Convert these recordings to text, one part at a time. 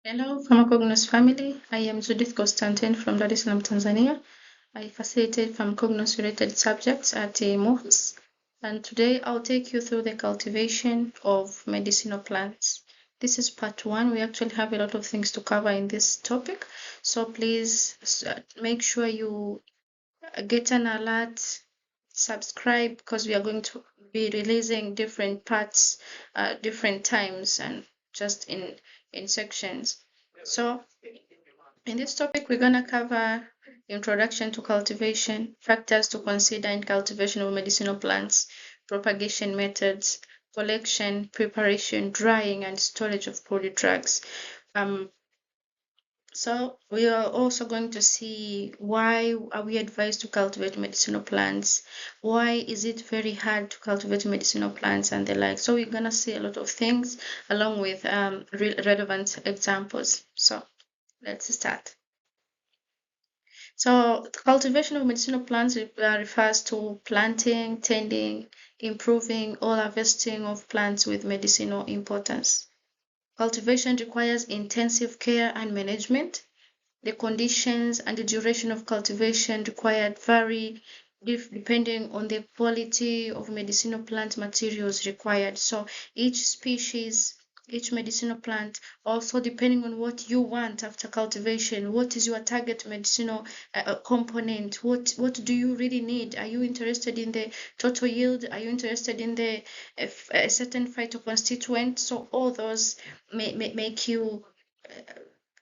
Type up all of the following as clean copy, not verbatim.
Hello, Pharmacognosy family. I am Judith Constantine from Dar es Salaam, Tanzania. I facilitate pharmacognosy-related subjects at MOHS, and today I'll take you through the cultivation of medicinal plants. This is part one. We actually have a lot of things to cover in this topic, so please make sure you get an alert, subscribe, because we are going to be releasing different parts, different times, and just in sections. So in this topic, we're going to cover introduction to cultivation, factors to consider in cultivation of medicinal plants, propagation methods, collection, preparation, drying, and storage of crude drugs. So we are also going to see why are we advised to cultivate medicinal plants, why is it very hard to cultivate medicinal plants and the like. So we're going to see a lot of things along with relevant examples. So let's start. So the cultivation of medicinal plants refers to planting, tending, improving, or harvesting of plants with medicinal importance. Cultivation requires intensive care and management. The conditions and the duration of cultivation required vary depending on the quality of medicinal plant materials required. So each species, each medicinal plant, also depending on what you want after cultivation, what is your target medicinal component, what do you really need? Are you interested in the total yield? Are you interested in the a certain phytoconstituent? So all those make you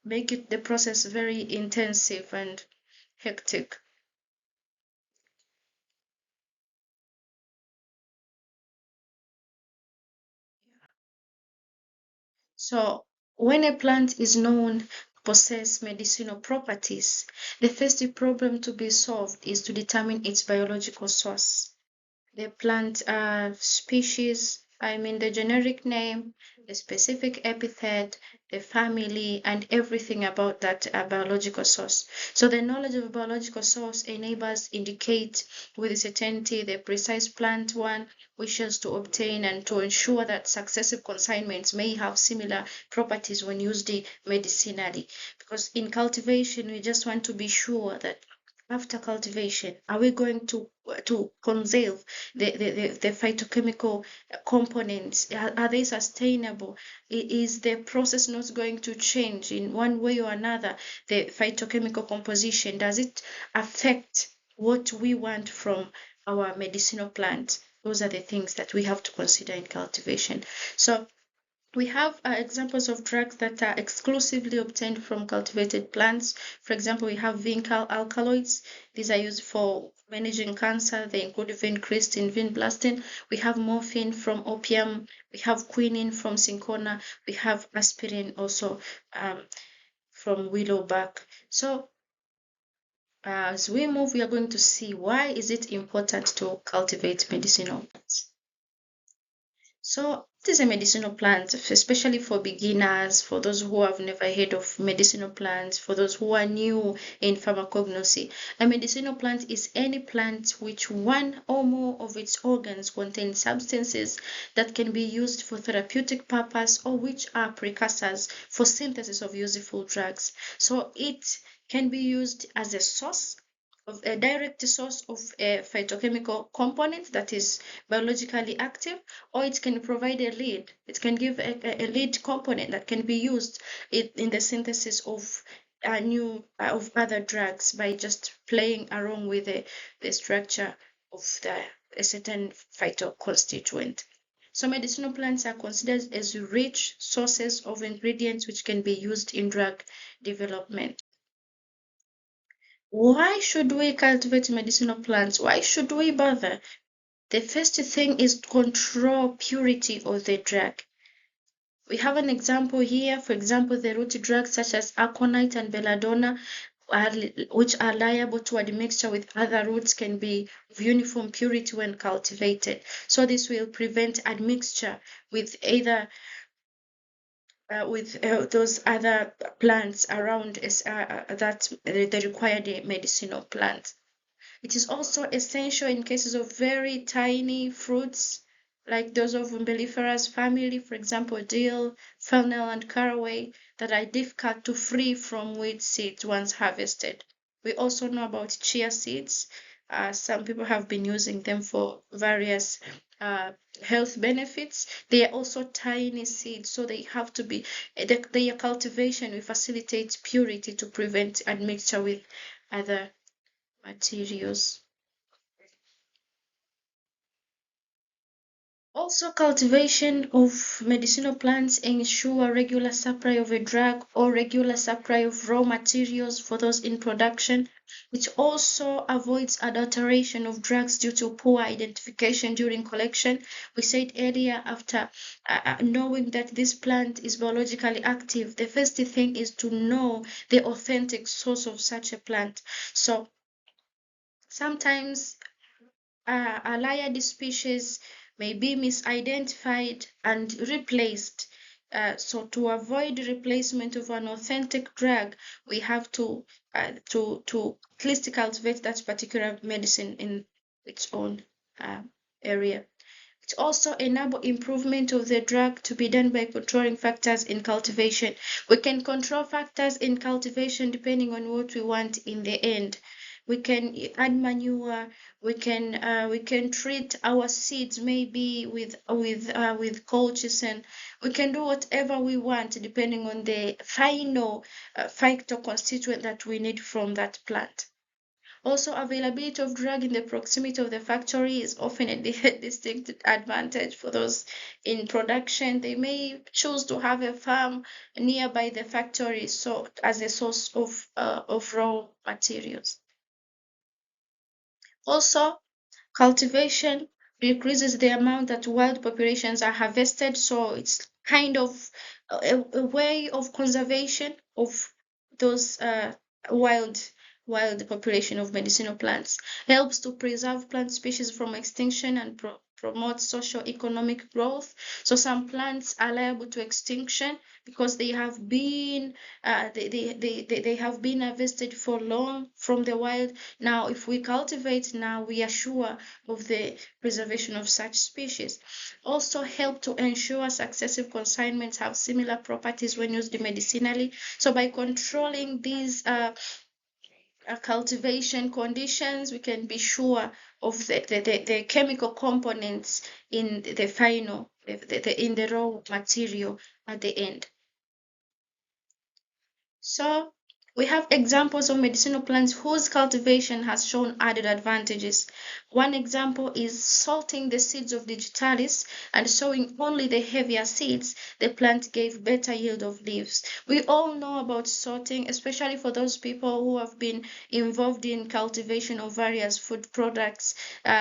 make it the process very intensive and hectic. So when a plant is known to possess medicinal properties, the first problem to be solved is to determine its biological source. The plant species, I mean the generic name, the specific epithet, the family, and everything about that biological source. So the knowledge of a biological source enables indicate with certainty the precise plant one wishes to obtain and to ensure that successive consignments may have similar properties when used medicinally. Because in cultivation, we just want to be sure that after cultivation, are we going to conserve the phytochemical components? Are they sustainable? Is the process not going to change in one way or another? The phytochemical composition, does it affect what we want from our medicinal plant? Those are the things that we have to consider in cultivation. So we have examples of drugs that are exclusively obtained from cultivated plants. For example, we have vincal alkaloids. These are used for managing cancer. They include vincristine, vinblastin. We have morphine from opium. We have quinine from cinchona. We have aspirin also from willowbark. So as we move, we are going to see why is it important to cultivate medicinal plants. So it is a medicinal plant, especially for beginners, for those who have never heard of medicinal plants, for those who are new in pharmacognosy. A medicinal plant is any plant which one or more of its organs contain substances that can be used for therapeutic purpose or which are precursors for synthesis of useful drugs. So it can be used as a source of a direct source of a phytochemical component that is biologically active, or it can provide a lead. It can give a lead component that can be used in the synthesis of of other drugs by just playing around with the structure of a certain phytoconstituent. So medicinal plants are considered as rich sources of ingredients which can be used in drug development. Why should we cultivate medicinal plants? Why should we bother? The first thing is to control purity of the drug. We have an example here. For example, the root drugs such as aconite and belladonna, which are liable to admixture with other roots, can be of uniform purity when cultivated. So this will prevent admixture with either those other plants around that the required medicinal plants. It is also essential in cases of very tiny fruits like those of umbelliferous family, for example, dill, fennel, and caraway, that are difficult to free from weed seeds once harvested. We also know about chia seeds. Some people have been using them for various uh, health benefits. They are also tiny seeds, so they have to be, their cultivation will facilitate purity to prevent admixture with other materials. Also, cultivation of medicinal plants ensure regular supply of a drug or regular supply of raw materials for those in production, which also avoids adulteration of drugs due to poor identification during collection. We said earlier, after knowing that this plant is biologically active, the first thing is to know the authentic source of such a plant. So sometimes allied species may be misidentified and replaced. So to avoid replacement of an authentic drug, we have to at least cultivate that particular medicine in its own uh, area. It also enable improvement of the drug to be done by controlling factors in cultivation. We can control factors in cultivation depending on what we want in the end. We can add manure. We can treat our seeds maybe with colchicine. We can do whatever we want depending on the final phytoconstituent that we need from that plant. Also, availability of drug in the proximity of the factory is often a distinct advantage for those in production. They may choose to have a farm nearby the factory, so as a source of raw materials. Also, cultivation decreases the amount that wild populations are harvested, so it's kind of a way of conservation of those wild wild population of medicinal plants. Helps to preserve plant species from extinction and promote socio-economic growth. So some plants are liable to extinction because they have been they have been harvested for long from the wild. Now, if we cultivate now, we are sure of the preservation of such species. Also help to ensure successive consignments have similar properties when used medicinally. So by controlling these cultivation conditions, we can be sure of the chemical components in the final, in the raw material at the end. So we have examples of medicinal plants whose cultivation has shown added advantages. One example is salting the seeds of digitalis and sowing only the heavier seeds. The plant gave better yield of leaves. We all know about salting, especially for those people who have been involved in cultivation of various food products,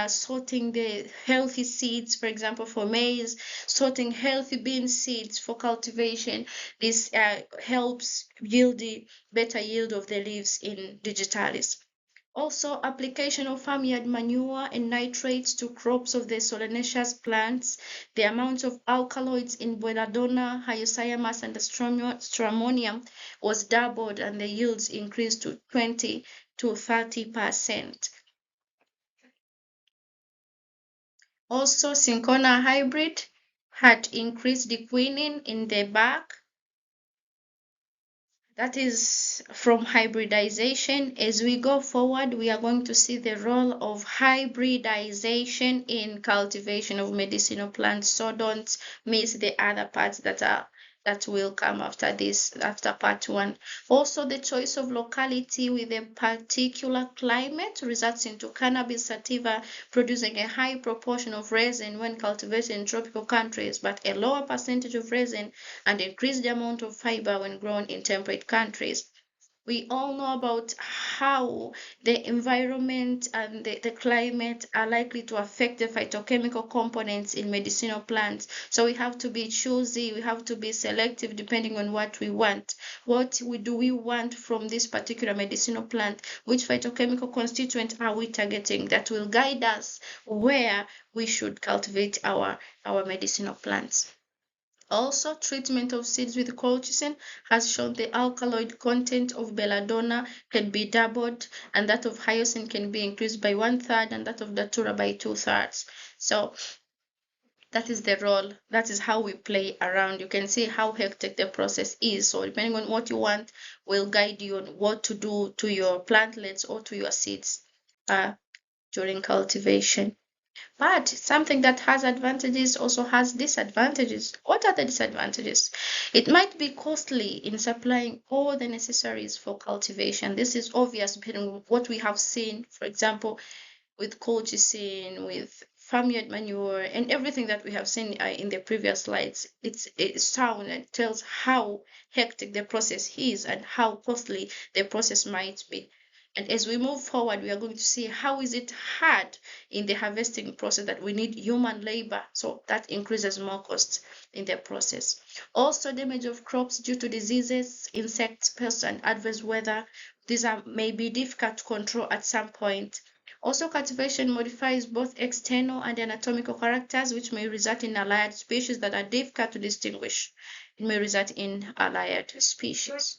sorting the healthy seeds, for example, for maize, sorting healthy bean seeds for cultivation. This helps yield the better yield of the leaves in digitalis. Also, application of farmyard manure and nitrates to crops of the solanaceous plants. The amount of alkaloids in belladonna, hyoscyamus, and stramonium was doubled, and the yields increased to 20 to 30%. Also, cinchona hybrid had increased the quinine in the bark. That is from hybridization. As we go forward, we are going to see the role of hybridization in cultivation of medicinal plants. So don't miss the other parts that will come after this, after part one. Also, the choice of locality with a particular climate results into cannabis sativa producing a high proportion of resin when cultivated in tropical countries, but a lower percentage of resin and increased amount of fiber when grown in temperate countries. We all know about how the environment and the climate are likely to affect the phytochemical components in medicinal plants. So we have to be choosy, we have to be selective depending on what we want. Do we want from this particular medicinal plant? Which phytochemical constituent are we targeting? That will guide us where we should cultivate our medicinal plants. Also, treatment of seeds with colchicine has shown the alkaloid content of belladonna can be doubled, and that of hyoscine can be increased by 1/3, and that of datura by 2/3. So That is the role. That is how we play around. You can see how hectic the process is. So depending on what you want, will guide you on what to do to your plantlets or to your seeds during cultivation. But something that has advantages also has disadvantages. What are the disadvantages? It might be costly in supplying all the necessaries for cultivation. This is obvious depending on what we have seen, for example, with colchicine, with farmyard manure, and everything that we have seen in the previous slides. It's sound and tells how hectic the process is and how costly the process might be. And as we move forward, we are going to see how is it hard in the harvesting process that we need human labor. So that increases more costs in the process. Also, damage of crops due to diseases, insects, pests, and adverse weather. These may be difficult to control at some point. Also, cultivation modifies both external and anatomical characters, which may result in allied species that are difficult to distinguish. It may result in allied species.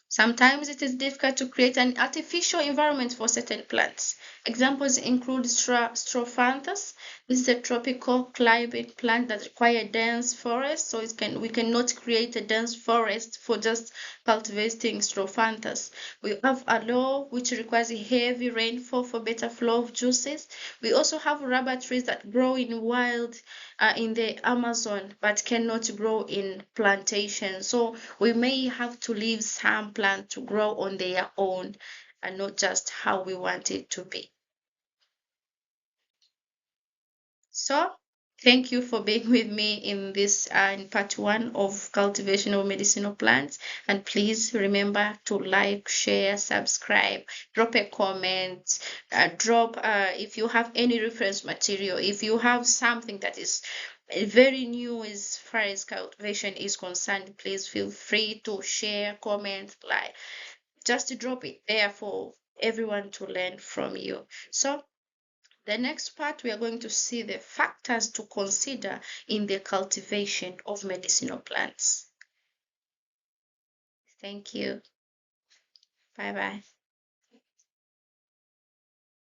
Sometimes it is difficult to create an artificial environment for certain plants. Examples include Strophanthus. This is a tropical climate plant that requires dense forest, so we cannot create a dense forest for just cultivating Strophanthus. We have aloe, which requires heavy rainfall for better flow of juices. We also have rubber trees that grow in wild in the Amazon but cannot grow in plantations. So we may have to leave some plants to grow on their own and not just how we want it to be. So thank you for being with me in this in part 1 of cultivation of medicinal plants. And please remember to like, share, subscribe, drop a comment, drop if you have any reference material, if you have something that is very new as far as cultivation is concerned, please feel free to share, comment, like, just drop it there for everyone to learn from you. So the next part, we are going to see the factors to consider in the cultivation of medicinal plants. Thank you. Bye bye.